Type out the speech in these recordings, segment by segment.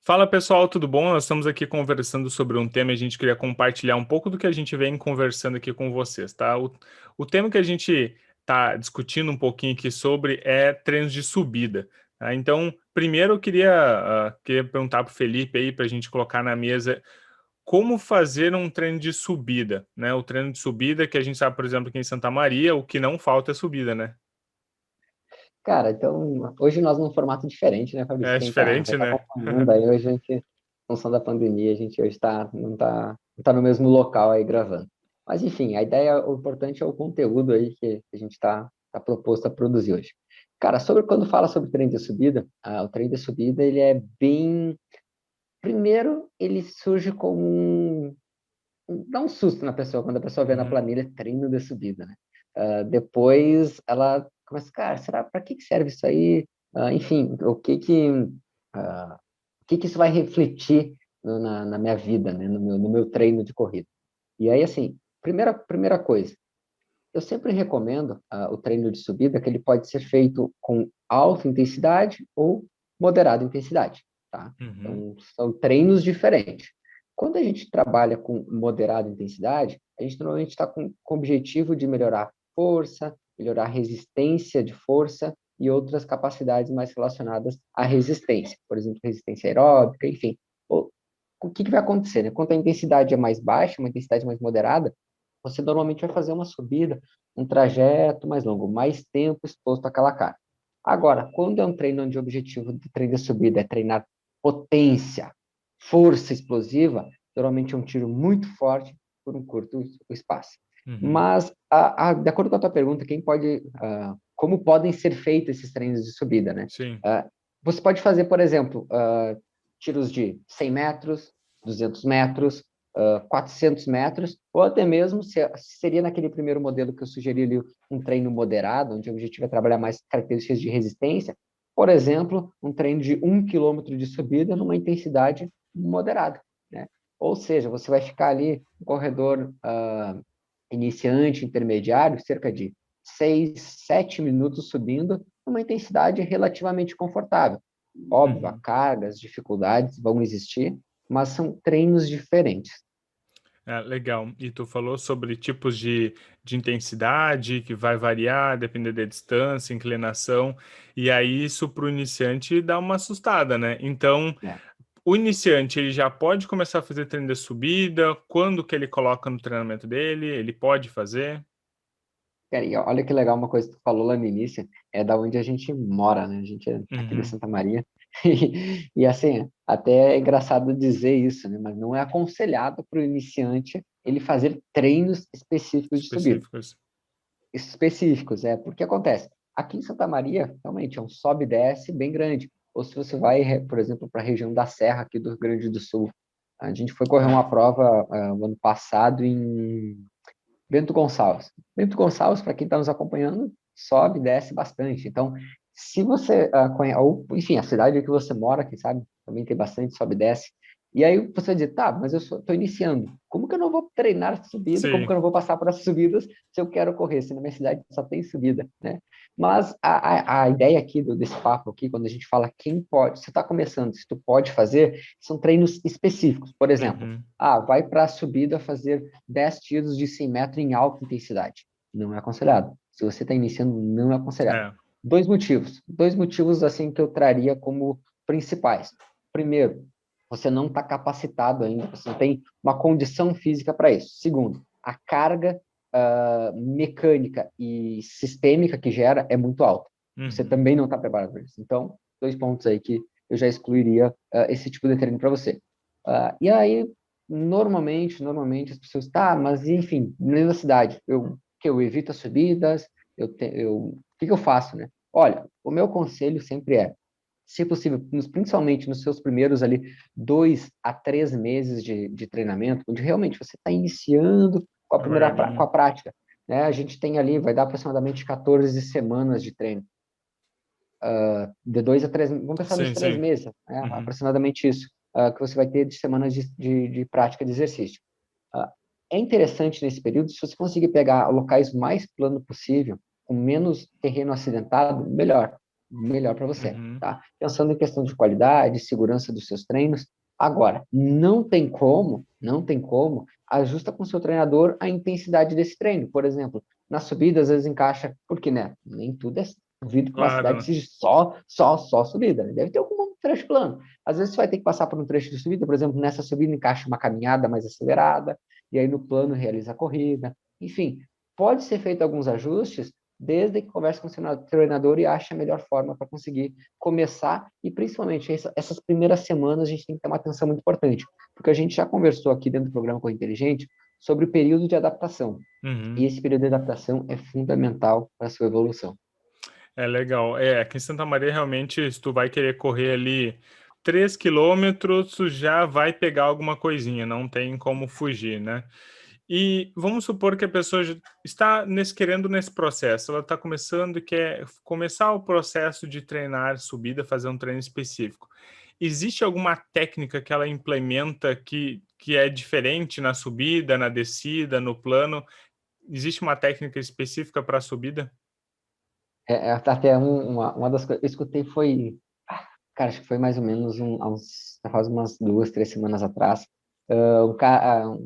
Fala pessoal, tudo bom? Nós estamos aqui conversando sobre um tema e a gente queria compartilhar um pouco do que a gente vem conversando aqui com vocês, tá? O tema que a gente está discutindo um pouquinho aqui sobre é treinos de subida, tá? Então, primeiro eu queria perguntar para o Felipe aí, para a gente colocar na mesa, como fazer um treino de subida, né? O treino de subida que a gente sabe, por exemplo, aqui em Santa Maria, o que não falta é subida, né? Cara, então, hoje nós num formato diferente, né, Fabrício? É Quem vai diferente, estar né? acompanhando aí hoje, em função da pandemia, a gente hoje não tá no mesmo local aí gravando. Mas, enfim, a ideia, o importante é o conteúdo aí que a gente tá proposto a produzir hoje. Cara, quando fala sobre treino de subida, o treino de subida, ele é bem... Primeiro, ele surge como dá um susto na pessoa, quando a pessoa vê na Uhum. planilha treino de subida, né? Depois ela começa, cara, será para que serve isso aí? Enfim, o que que isso vai refletir na minha vida, né? No meu treino de corrida. E aí, assim, primeira coisa, eu sempre recomendo o treino de subida, que ele pode ser feito com alta intensidade ou moderada intensidade, tá? Uhum. Então, são treinos diferentes. Quando a gente trabalha com moderada intensidade, a gente normalmente está com o objetivo de melhorar força, melhorar resistência de força e outras capacidades mais relacionadas à resistência, por exemplo, resistência aeróbica, enfim. O que vai acontecer, né? Quando a intensidade é mais baixa, uma intensidade mais moderada, você normalmente vai fazer uma subida, um trajeto mais longo, mais tempo exposto àquela carga. Agora, quando é um treino onde o objetivo do treino de subida é treinar potência, força explosiva, geralmente é um tiro muito forte por um curto espaço. Uhum. Mas, de acordo com a tua pergunta, como podem ser feitos esses treinos de subida, né? Sim. Ah, Você pode fazer, por exemplo, tiros de 100 metros, 200 metros, 400 metros, ou até mesmo, se seria naquele primeiro modelo que eu sugeri ali, um treino moderado, onde o objetivo é trabalhar mais características de resistência, por exemplo, um treino de 1 quilômetro de subida numa intensidade moderada, né? Ou seja, você vai ficar ali um corredor iniciante, intermediário, cerca de 6, 7 minutos subindo, numa intensidade relativamente confortável. Óbvio, há Uhum. cargas, dificuldades vão existir, mas são treinos diferentes. É, legal. E tu falou sobre tipos de intensidade que vai variar, depender da distância, inclinação, e aí isso para o iniciante dá uma assustada, né? Então, Né? o iniciante ele já pode começar a fazer treino de subida, quando que ele coloca no treinamento dele, ele pode fazer. Cara, e olha que legal uma coisa que tu falou lá no início, é da onde a gente mora, né? A gente é aqui de Uhum. Santa Maria. E assim, até é engraçado dizer isso, né? Mas não é aconselhado para o iniciante ele fazer treinos específicos de subida. Específicos. Específicos, porque acontece? Aqui em Santa Maria, realmente, é um sobe e desce bem grande. Ou se você vai, por exemplo, para a região da Serra aqui do Rio Grande do Sul. A gente foi correr uma prova o ano passado em Bento Gonçalves. Bento Gonçalves, para quem está nos acompanhando, sobe e desce bastante. Então, se você conhece, ou enfim, a cidade que você mora, quem sabe, também tem bastante sobe e desce. E aí você vai dizer, tá, mas eu estou iniciando. Como que eu não vou treinar subida? Como que Sim, eu não vou passar por essas subidas se eu quero correr? Se na minha cidade só tem subida, né? Mas a ideia aqui desse papo aqui, quando a gente fala quem pode, se está começando, se tu pode fazer, são treinos específicos. Por exemplo, uhum. vai para a subida fazer 10 tiros de 100 metros em alta intensidade. Não é aconselhado. Se você está iniciando, não é aconselhado. É, Dois motivos assim que eu traria como principais. Primeiro, você não está capacitado ainda, você não tem uma condição física para isso. Segundo, a carga mecânica e sistêmica que gera é muito alta. Você uhum. também não está preparado para isso. Então, 2 pontos aí que eu já excluiria esse tipo de treino para você. E aí, normalmente as pessoas, tá, mas enfim, na cidade, eu evito as subidas, o que eu faço, né? Olha, o meu conselho sempre é, se possível, principalmente nos seus primeiros ali 2 a 3 meses de treinamento, onde realmente você está iniciando com Devagarinho. a prática, né? A gente tem ali, vai dar aproximadamente 14 semanas de treino, de 2 a 3, vamos pensar nos Sim, 3 sim. meses, né? Uhum. Aproximadamente isso, que você vai ter de semanas de prática de exercício. Ah, É interessante nesse período, se você conseguir pegar locais mais plano possível, com menos terreno acidentado, melhor. melhor para você, Uhum. tá? Pensando em questão de qualidade, segurança dos seus treinos. Agora, não tem como, ajusta com o seu treinador a intensidade desse treino. Por exemplo, na subida, às vezes encaixa, porque, né? Nem tudo é duvido que uma cidade Claro. seja só subida, né? Deve ter algum trecho plano. Às vezes você vai ter que passar por um trecho de subida, por exemplo, nessa subida encaixa uma caminhada mais acelerada, e aí no plano realiza a corrida. Enfim, pode ser feito alguns ajustes, desde que converse com o seu treinador e ache a melhor forma para conseguir começar, e principalmente essas primeiras semanas a gente tem que ter uma atenção muito importante, porque a gente já conversou aqui dentro do programa Corrida Inteligente sobre o período de adaptação, e Uhum. esse período de adaptação é fundamental para a sua evolução. É legal. Aqui em Santa Maria, realmente, se tu vai querer correr ali 3 quilômetros, tu já vai pegar alguma coisinha, não tem como fugir, né? E vamos supor que a pessoa já está querendo nesse processo, ela está começando e quer começar o processo de treinar subida, fazer um treino específico. Existe alguma técnica que ela implementa que é diferente na subida, na descida, no plano? Existe uma técnica específica para a subida? Até uma das coisas, eu escutei foi, cara, acho que foi mais ou menos faz umas 2, 3 semanas atrás, um cara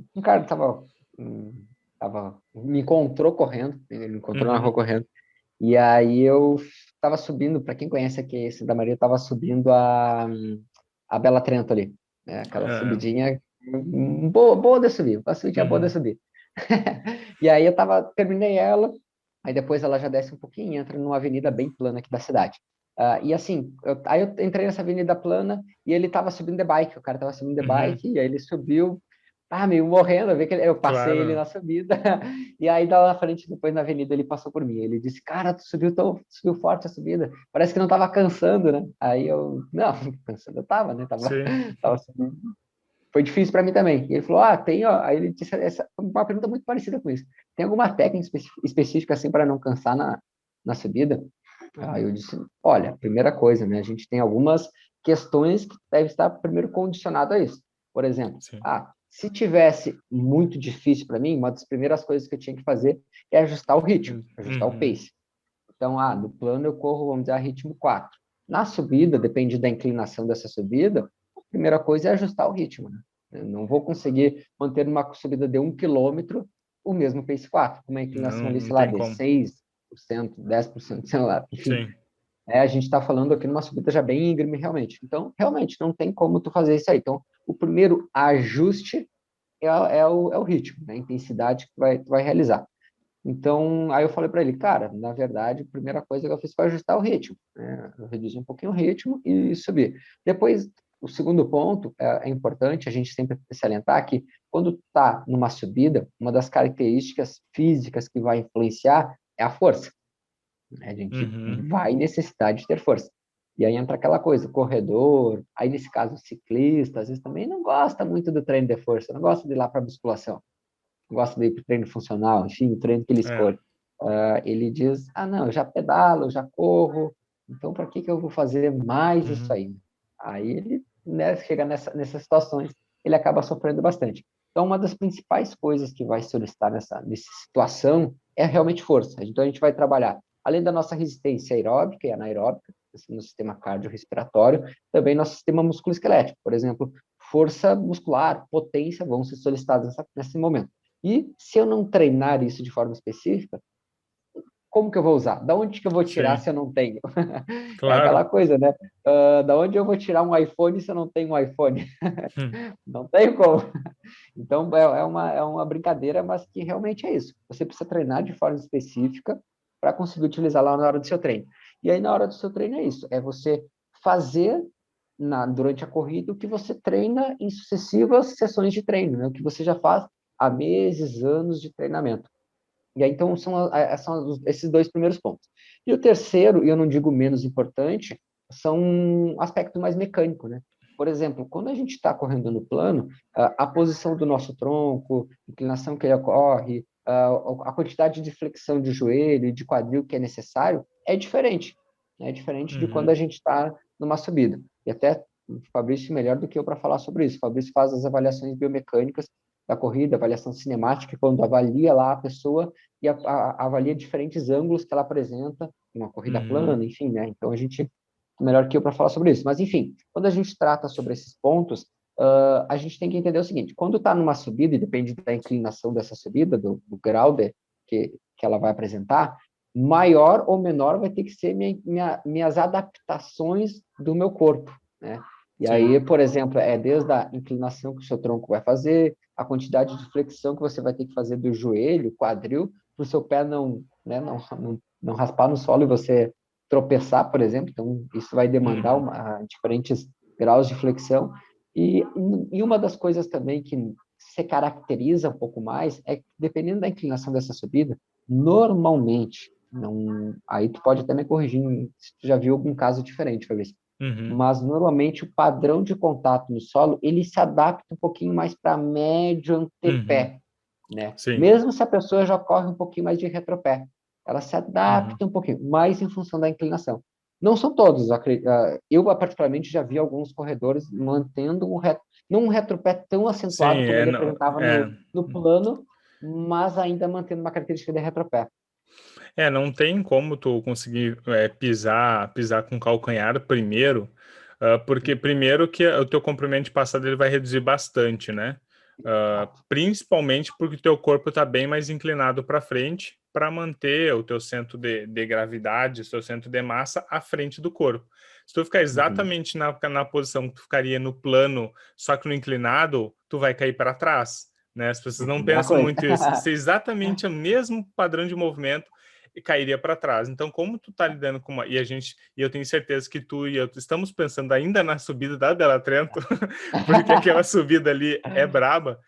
me encontrou correndo, ele me encontrou na rua Uhum, correndo, e aí eu estava subindo, para quem conhece aqui Santa Maria, eu estava subindo a Bela Trento ali, né? Aquela é, subidinha boa, boa de subir, uma subidinha boa de uhum, subir. E aí terminei ela, aí depois ela já desce um pouquinho e entra numa avenida bem plana aqui da cidade. E assim, aí eu entrei nessa avenida plana e ele tava subindo de bike, o cara tava subindo de uhum, bike, e aí ele subiu, meio morrendo, eu vi que eu passei ele claro. na subida, e aí lá na frente, depois na avenida, ele passou por mim, ele disse, cara, subiu forte a subida, parece que não tava cansando, né? Aí eu, não, cansando eu tava, né? Sim. Tava subindo, foi difícil para mim também. E ele falou: tem, ó. Aí ele disse uma pergunta muito parecida com isso. Tem alguma técnica específica assim para não cansar na subida? Aí eu disse: olha, primeira coisa, né? A gente tem algumas questões que deve estar primeiro condicionado a isso. Por exemplo, Sim. se tivesse muito difícil para mim, uma das primeiras coisas que eu tinha que fazer é ajustar o ritmo, ajustar o Uhum. pace. Então, no plano eu corro, vamos dizer, a ritmo 4. Na subida, depende da inclinação dessa subida, a primeira coisa é ajustar o ritmo, né? Eu não vou conseguir manter uma subida de 1 quilômetro o mesmo pace 4, com uma inclinação Não, ali, não sei lá, tem de como. 6%, 10%, sei lá, enfim. Sim. A gente está falando aqui numa subida já bem íngreme, realmente. Então, realmente, não tem como tu fazer isso aí. Então, o primeiro ajuste é o ritmo, né? A intensidade que tu vai realizar. Então, aí eu falei para ele, cara, na verdade, a primeira coisa que eu fiz foi ajustar o ritmo, né? Eu reduzi um pouquinho o ritmo e subi. Depois, o segundo ponto é importante a gente sempre salientar que quando está numa subida, uma das características físicas que vai influenciar é a força, né? A gente Uhum. vai necessitar de ter força. E aí entra aquela coisa, corredor, aí nesse caso ciclista, às vezes também não gosta muito do treino de força, não gosta de ir lá para musculação, gosta de ir para o treino funcional, enfim, o treino que ele É. escolhe. Ele diz, não, eu já pedalo, eu já corro, então para que eu vou fazer mais isso Uhum. aí? Aí ele, né, chega nessas situações, ele acaba sofrendo bastante. Então, uma das principais coisas que vai solicitar nessa situação é realmente força. Então, a gente vai trabalhar, além da nossa resistência aeróbica e anaeróbica, no sistema cardiorrespiratório, também nosso sistema musculoesquelético. Por exemplo, força muscular, potência vão ser solicitadas nesse momento. E se eu não treinar isso de forma específica, como que eu vou usar? Da onde que eu vou tirar Sim. se eu não tenho? É aquela Claro. coisa, né? Da onde eu vou tirar um iPhone se eu não tenho um iPhone? Hum. Não tenho como. Então, é uma brincadeira, mas que realmente é isso. Você precisa treinar de forma específica para conseguir utilizar lá na hora do seu treino. E aí, na hora do seu treino, é isso. É você fazer durante a corrida o que você treina em sucessivas sessões de treino, né? O que você já faz há meses, anos de treinamento. E aí, então, são esses dois primeiros pontos. E o terceiro, e eu não digo menos importante, são um aspecto mais mecânico, né? Por exemplo, quando a gente está correndo no plano, a posição do nosso tronco, a inclinação que ele ocorre, a quantidade de flexão de joelho e de quadril que é necessário é diferente. Né? É diferente de quando Uhum. a gente está numa subida. E até o Fabrício melhor do que eu para falar sobre isso. O Fabrício faz as avaliações biomecânicas da corrida, avaliação cinemática, quando avalia lá a pessoa e avalia diferentes ângulos que ela apresenta uma corrida Uhum. plana, enfim, né? Então a gente melhor que eu para falar sobre isso. Mas enfim, quando a gente trata sobre esses pontos, a gente tem que entender o seguinte: quando está numa subida, e depende da inclinação dessa subida, do grau que ela vai apresentar, maior ou menor vai ter que ser minhas adaptações do meu corpo, né? E Sim. aí, por exemplo, é desde a inclinação que o seu tronco vai fazer, a quantidade de flexão que você vai ter que fazer do joelho, quadril, para o seu pé não, né, não raspar no solo e você tropeçar, por exemplo. Então, isso vai demandar Uhum. diferentes graus de flexão. E uma das coisas também que se caracteriza um pouco mais é que, dependendo da inclinação dessa subida, normalmente, não, aí tu pode até me corrigir se tu já viu algum caso diferente, Fabrício, Uhum. mas normalmente o padrão de contato no solo, ele se adapta um pouquinho mais para médio Uhum. antepé, né? Sim. Mesmo se a pessoa já corre um pouquinho mais de retropé, ela se Uhum. adapta um pouquinho, mais em função da inclinação. Não são todos, eu particularmente já vi alguns corredores mantendo não um retropé tão Sim, acentuado como ele apresentava é, no plano, mas ainda mantendo uma característica de retropé. não tem como tu conseguir pisar com calcanhar primeiro, porque primeiro que o teu comprimento de passada ele vai reduzir bastante, né? Exato. Principalmente porque o teu corpo está bem mais inclinado para frente para manter o teu centro de gravidade, o teu centro de massa à frente do corpo. Se tu ficar Uhum. exatamente na posição que tu ficaria no plano, só que no inclinado, tu vai cair para trás, né? As pessoas não Primeira pensam coisa. muito isso. Se é exatamente o mesmo padrão de movimento, e cairia para trás. Então, como tu tá lidando com uma... E eu tenho certeza que tu e eu estamos pensando ainda na subida da Bela Trento, porque aquela subida ali é braba,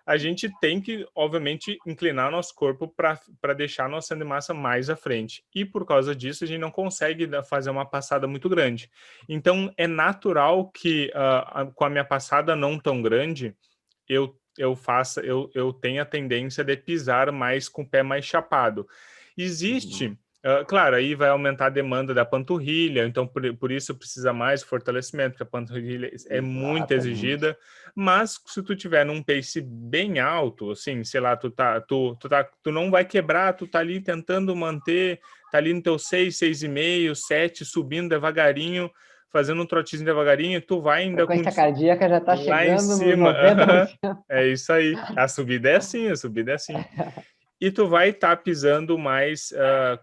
a gente tem que, obviamente, inclinar nosso corpo para deixar a nossa massa mais à frente. E por causa disso, a gente não consegue fazer uma passada muito grande. Então, é natural que com a minha passada não tão grande, eu tenho a tendência de pisar mais com o pé mais chapado. Uhum. Existe, claro, aí vai aumentar a demanda da panturrilha, então por isso precisa mais fortalecimento, porque a panturrilha é muito Exatamente. exigida, mas se tu tiver num pace bem alto, assim, sei lá, tu não vai quebrar, tu tá ali tentando manter, tá ali no teu 6,5, 7, subindo devagarinho, fazendo um trotezinho devagarinho, tu vai ainda Frequência cardíaca já está lá em chegando nos cima. 90%. É isso aí. A subida é assim, a subida é assim. E tu vai estar pisando mais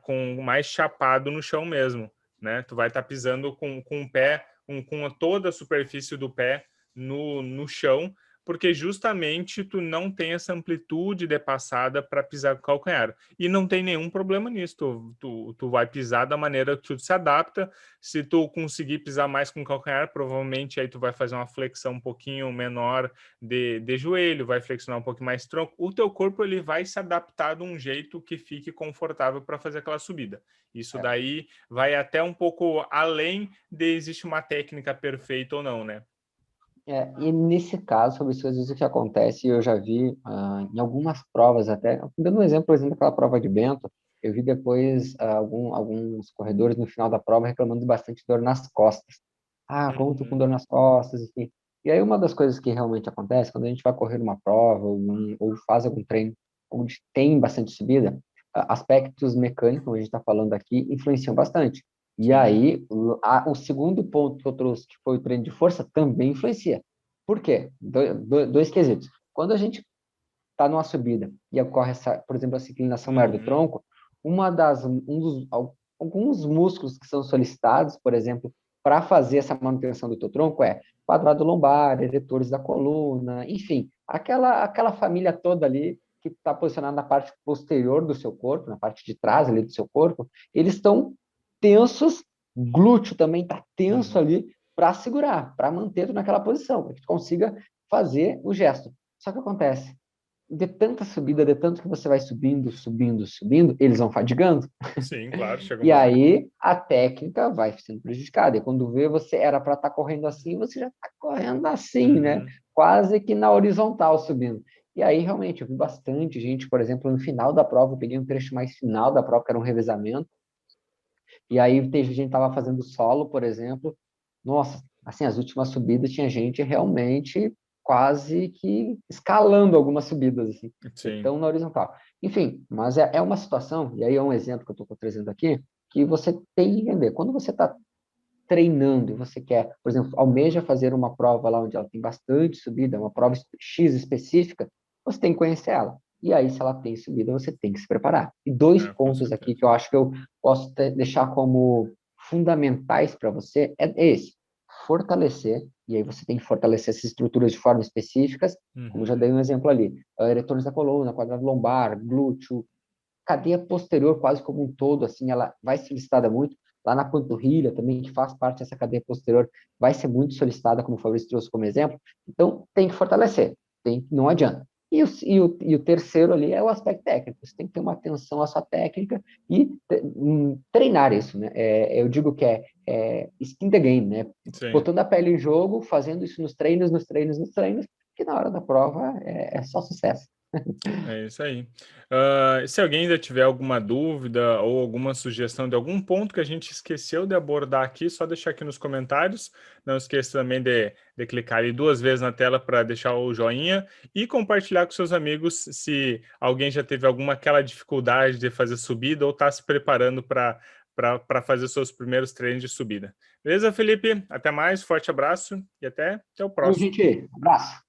com mais chapado no chão mesmo, né? Tu vai estar pisando com o pé, com toda a superfície do pé no chão, porque justamente tu não tem essa amplitude de passada para pisar com o calcanhar. E não tem nenhum problema nisso. Tu vai pisar da maneira que tu se adapta. Se tu conseguir pisar mais com o calcanhar, provavelmente aí tu vai fazer uma flexão um pouquinho menor de joelho, vai flexionar um pouco mais tronco, o teu corpo ele vai se adaptar de um jeito que fique confortável para fazer aquela subida. Isso É, daí vai até um pouco além de existe uma técnica perfeita ou não, né? e nesse caso, sobre isso, às vezes o que acontece, eu já vi em algumas provas até, dando um exemplo, por exemplo, daquela prova de Bento, eu vi depois alguns corredores no final da prova reclamando de bastante dor nas costas. Ah, como tô com Uhum. dor nas costas, enfim. E aí uma das coisas que realmente acontece, quando a gente vai correr uma prova ou faz algum treino onde tem bastante subida, aspectos mecânicos, como a gente está falando aqui, influenciam bastante. E Sim. aí, o segundo ponto que eu trouxe, que foi o treino de força, também influencia. Por quê? Dois quesitos. Quando a gente está numa subida e ocorre essa, por exemplo, essa inclinação maior do Uhum. tronco, alguns músculos que são solicitados, por exemplo, para fazer essa manutenção do teu tronco quadrado lombar, eretores da coluna, enfim, aquela família toda ali que está posicionada na parte posterior do seu corpo, na parte de trás ali do seu corpo, eles estão tensos, glúteo também está tenso Uhum. ali para segurar, para manter tu naquela posição, para que tu consiga fazer o gesto. Só que acontece, de tanta subida, de tanto que você vai subindo, subindo, subindo, eles vão fadigando. Sim, claro, chega E uma hora. aí a técnica vai sendo prejudicada. E quando vê, você era para estar correndo assim, você já está correndo assim, né? Uhum. Quase que na horizontal subindo. E aí, realmente, eu vi bastante gente, por exemplo, no final da prova, eu peguei um trecho mais final da prova, que era um revezamento, e aí teve gente que estava fazendo solo, por exemplo. Nossa, assim, as últimas subidas tinha gente realmente quase que escalando algumas subidas, assim, Sim. tão na horizontal. Enfim, mas é uma situação, e aí é um exemplo que eu estou trazendo aqui, que você tem que entender. Quando você está treinando e você quer, por exemplo, almeja fazer uma prova lá onde ela tem bastante subida, uma prova X específica, você tem que conhecer ela. E aí, se ela tem subida, você tem que se preparar. E dois Com pontos aqui certeza. que eu acho que eu posso deixar como fundamentais para você é esse: fortalecer, e aí você tem que fortalecer essas estruturas de forma específicas, como já Uhum. dei um exemplo ali, eretores da coluna, quadrado lombar, glúteo, cadeia posterior quase como um todo, assim, ela vai ser solicitada muito. Lá na panturrilha também, que faz parte dessa cadeia posterior, vai ser muito solicitada, como o Fabrício trouxe como exemplo. Então, tem que fortalecer, não adianta. E o terceiro ali é o aspecto técnico. Você tem que ter uma atenção à sua técnica e treinar isso, né? Eu digo que é skin the game, né? Sim. Botando a pele em jogo, fazendo isso nos treinos, que na hora da prova é só sucesso. É isso aí. Se alguém ainda tiver alguma dúvida ou alguma sugestão de algum ponto que a gente esqueceu de abordar aqui, só deixar aqui nos comentários. Não esqueça também de clicar ali 2 vezes na tela para deixar o joinha e compartilhar com seus amigos se alguém já teve alguma aquela dificuldade de fazer subida ou está se preparando para fazer seus primeiros treinos de subida. Beleza, Felipe? Até mais, forte abraço e até o Então, próximo. gente, abraço.